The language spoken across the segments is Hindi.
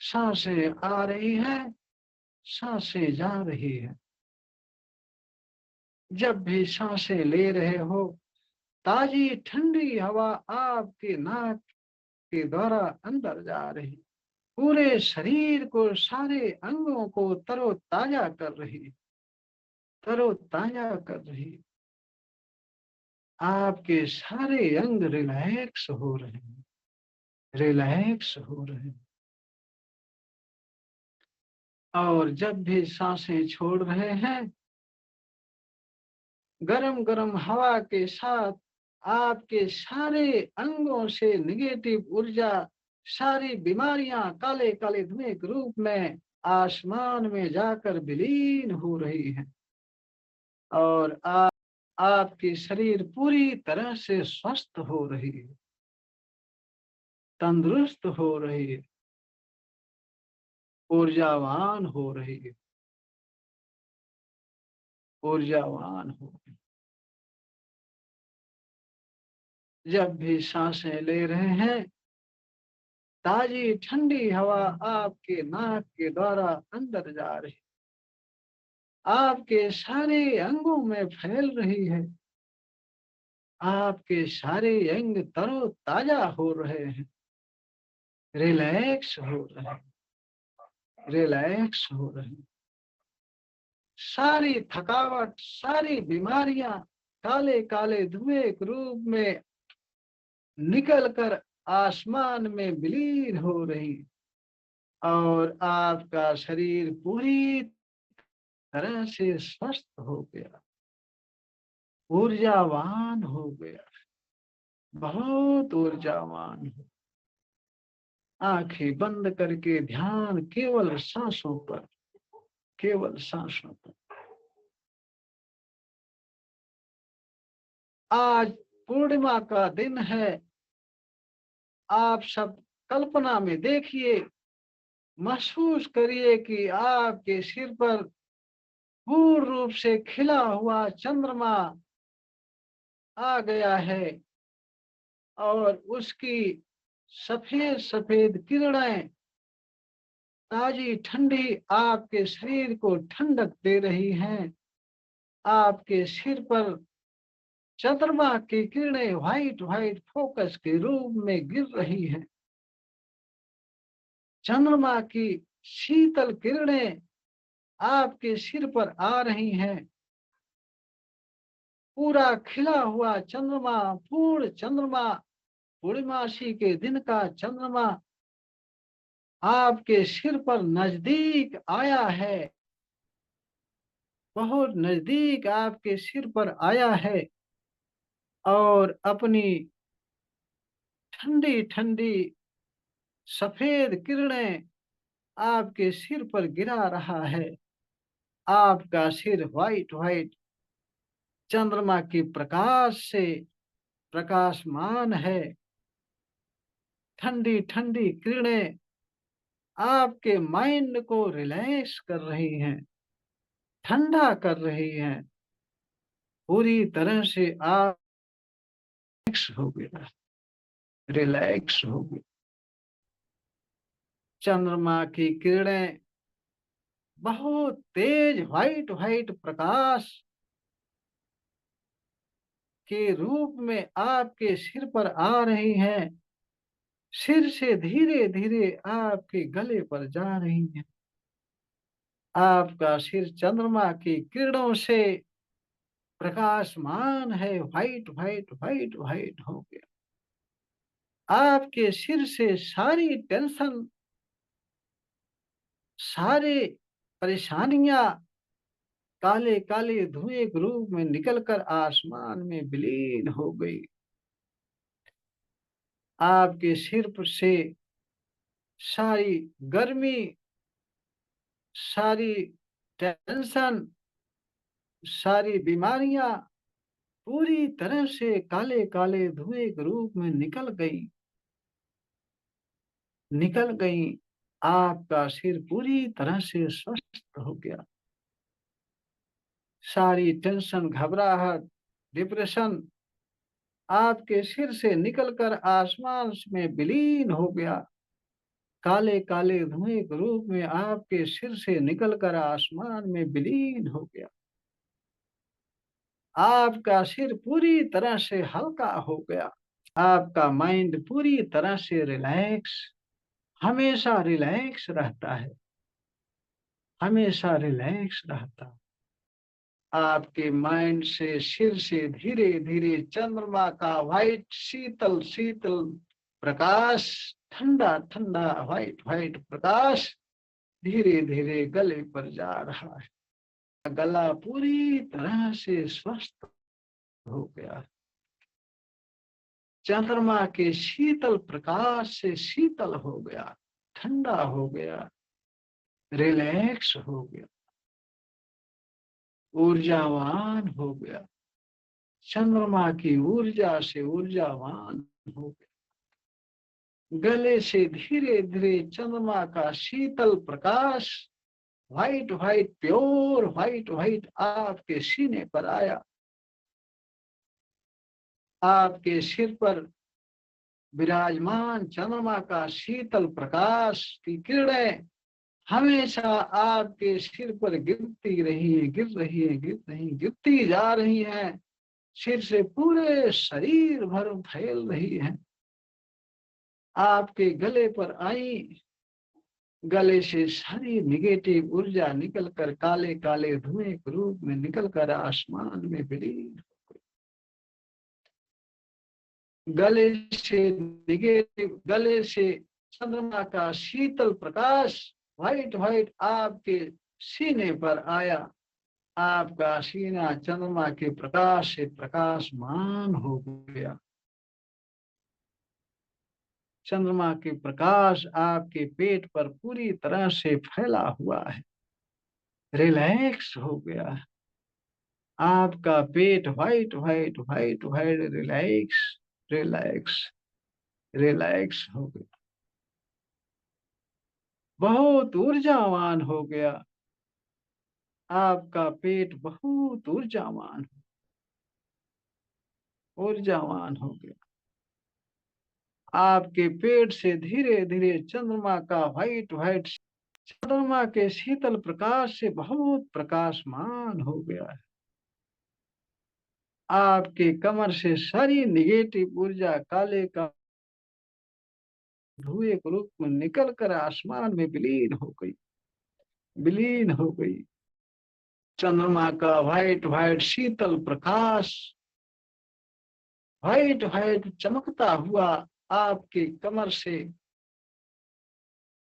सांसें आ रही है, सांसें जा रही है। जब भी सांसें ले रहे हो, ताजी ठंडी हवा आपके नाक के द्वारा अंदर जा रही, पूरे शरीर को, सारे अंगों को तरोताजा कर रही, तरोताजा कर रही। आपके सारे अंग रिलैक्स हो रहे हैं, रिलैक्स हो रहे हैं। और जब भी सांसें छोड़ रहे हैं, गरम गरम हवा के साथ आपके सारे अंगों से नेगेटिव ऊर्जा, सारी बीमारियां काले काले धुएं के रूप में आसमान में जाकर विलीन हो रही हैं। और आपकी शरीर पूरी तरह से स्वस्थ हो रही है, तंदुरुस्त हो रही है, ऊर्जावान हो रही है, ऊर्जावान हो रही है। जब भी सांसें ले रहे हैं, ताजी ठंडी हवा आपके नाक के द्वारा अंदर जा रही, आपके सारे अंगों में फैल रही है। आपके सारे अंग तरोताजा हो रहे हैं, रिलैक्स हो रहे हैं, रिलैक्स हो रहे हैं। सारी थकावट, सारी बीमारियां काले काले धुएं के रूप में निकल कर आसमान में विलीन हो रही, और आपका शरीर पूरी तरह से स्वस्थ हो गया, ऊर्जावान हो गया, बहुत ऊर्जावान हो। आंखें बंद करके ध्यान केवल सांसों पर, केवल सांसों पर। आज पूर्णिमा का दिन है। आप सब कल्पना में देखिए, महसूस करिए कि आपके सिर पर पूर्ण रूप से खिला हुआ चंद्रमा आ गया है, और उसकी सफेद सफेद किरणें ताजी ठंडी आपके शरीर को ठंडक दे रही हैं। आपके सिर पर चंद्रमा की किरणें व्हाइट व्हाइट फोकस के रूप में गिर रही हैं। चंद्रमा की शीतल किरणें आपके सिर पर आ रही हैं। पूरा खिला हुआ चंद्रमा, पूर्ण चंद्रमा, पूर्णिमासी के दिन का चंद्रमा आपके सिर पर नजदीक आया है, बहुत नजदीक आपके सिर पर आया है, और अपनी ठंडी ठंडी सफेद किरणें आपके सिर पर गिरा रहा है। आपका सिर व्हाइट व्हाइट चंद्रमा की प्रकाश से प्रकाशमान है। ठंडी ठंडी किरणें आपके माइंड को रिलैक्स कर रही हैं, ठंडा कर रही हैं। पूरी तरह से आप रिलैक्स हो गया, रिलैक्स हो गया। चंद्रमा की किरणें बहुत तेज व्हाइट व्हाइट प्रकाश के रूप में आपके सिर पर आ रही हैं। सिर से धीरे धीरे आपके गले पर जा रही हैं। आपका सिर चंद्रमा की किरणों से प्रकाशमान है, व्हाइट व्हाइट व्हाइट व्हाइट हो गया। आपके सिर से सारी टेंशन, सारे परेशानियां काले काले धुएं के रूप में निकलकर आसमान में विलीन हो गई। आपके सिर पर से सारी गर्मी, सारी टेंशन, सारी बीमारियां पूरी तरह से काले काले धुएं के रूप में निकल गई, निकल गई। आपका सिर पूरी तरह से स्वस्थ हो गया। सारी टेंशन, घबराहट, डिप्रेशन आपके सिर से निकलकर आसमान में विलीन हो गया। काले काले धुएं के रूप में आपके सिर से निकलकर आसमान में विलीन हो गया। आपका सिर पूरी तरह से हल्का हो गया। आपका माइंड पूरी तरह से रिलैक्स, हमेशा रिलैक्स रहता है, हमेशा रिलैक्स रहता है। आपके माइंड से, सिर से धीरे धीरे चंद्रमा का व्हाइट शीतल शीतल प्रकाश, ठंडा ठंडा व्हाइट व्हाइट प्रकाश धीरे धीरे गले पर जा रहा है। गला पूरी तरह से स्वस्थ हो गया। चंद्रमा के शीतल प्रकाश से शीतल हो गया, ठंडा हो गया, रिलैक्स हो गया, ऊर्जावान हो गया। चंद्रमा की ऊर्जा से ऊर्जावान हो गया। गले से धीरे धीरे चंद्रमा का शीतल प्रकाश white white pure white white आपके सीने पर आया। आपके सिर पर विराजमान चंद्रमा का शीतल प्रकाश की किरणें हमेशा आपके सिर पर गिरती रही है, गिर रही है, गिर रही, गिरती जा रही है। सिर से पूरे शरीर भर फैल रही है। आपके गले पर आई, गले से सारी निगेटिव ऊर्जा निकलकर काले काले धुएं के रूप में निकलकर आसमान में विलीन। गले से निगेटिव, गले से चंद्रमा का शीतल प्रकाश व्हाइट व्हाइट आपके सीने पर आया। आपका सीना चंद्रमा के प्रकाश से प्रकाशमान हो गया। चंद्रमा के प्रकाश आपके पेट पर पूरी तरह से फैला हुआ है, रिलैक्स हो गया। आपका पेट white white white white relax, relax, relax हो गया। बहुत ऊर्जावान हो गया। आपका पेट बहुत ऊर्जावान हो गया। आपके पेट से धीरे धीरे चंद्रमा का व्हाइट व्हाइट, चंद्रमा के शीतल प्रकाश से बहुत प्रकाशमान हो गया है। आपके कमर से सारी निगेटिव ऊर्जा काले का धुएं के रूप में निकल कर आसमान में विलीन हो गई, विलीन हो गई। चंद्रमा का व्हाइट व्हाइट शीतल प्रकाश व्हाइट व्हाइट चमकता हुआ आपके कमर से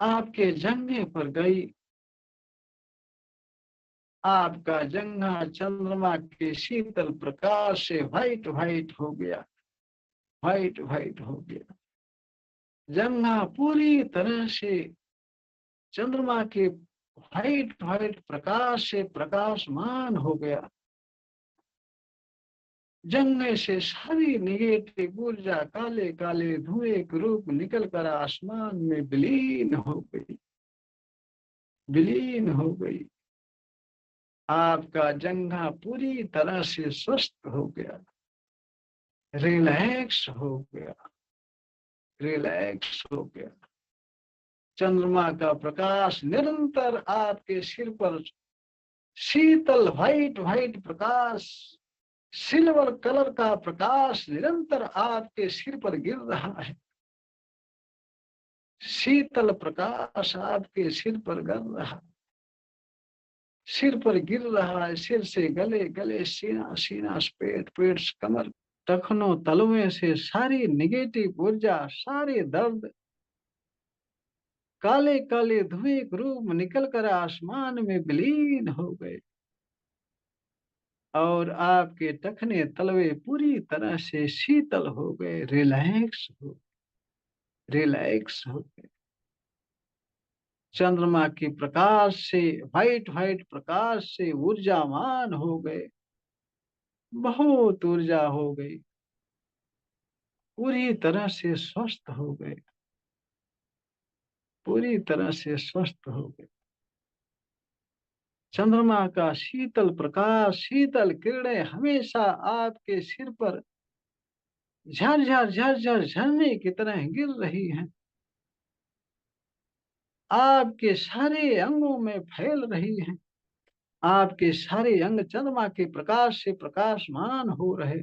आपके जंघे पर गई। आपका जंघा चंद्रमा के शीतल प्रकाश से व्हाइट व्हाइट हो गया, व्हाइट व्हाइट हो गया। जंघा पूरी तरह से चंद्रमा के व्हाइट व्हाइट प्रकाश से प्रकाशमान हो गया। जंघे से सारी निगेटिव ऊर्जा काले काले धुएं के रूप निकलकर आसमान में विलीन हो गई, विलीन हो गई। आपका जंघा पूरी तरह से स्वस्थ हो गया, रिलैक्स हो गया, रिलैक्स हो गया। चंद्रमा का प्रकाश निरंतर आपके सिर पर शीतल व्हाइट व्हाइट प्रकाश, सिल्वर कलर का प्रकाश निरंतर आपके सिर पर गिर रहा है। शीतल प्रकाश आपके सिर पर गिर रहा, सिर पर गिर रहा है। सिर से गले, गले सीना, सीना से पेट, पेट से कमर, टखनों तलवे से सारी निगेटिव ऊर्जा, सारे दर्द काले काले धुएं के रूप में निकलकर आसमान में विलीन हो गए। और आपके टखने तलवे पूरी तरह से शीतल हो गए, रिलैक्स हो, रिलैक्स हो गए। चंद्रमा के प्रकाश से, व्हाइट व्हाइट प्रकाश से ऊर्जावान हो गए, बहुत ऊर्जा हो गई, पूरी तरह से स्वस्थ हो गए, पूरी तरह से स्वस्थ हो गए। चंद्रमा का शीतल प्रकाश, शीतल किरणें हमेशा आपके सिर पर झरझर झरझर झरने की तरह गिर रही हैं। आपके सारे अंगों में फैल रही हैं। आपके सारे अंग चंद्रमा के प्रकाश से प्रकाशमान हो रहे।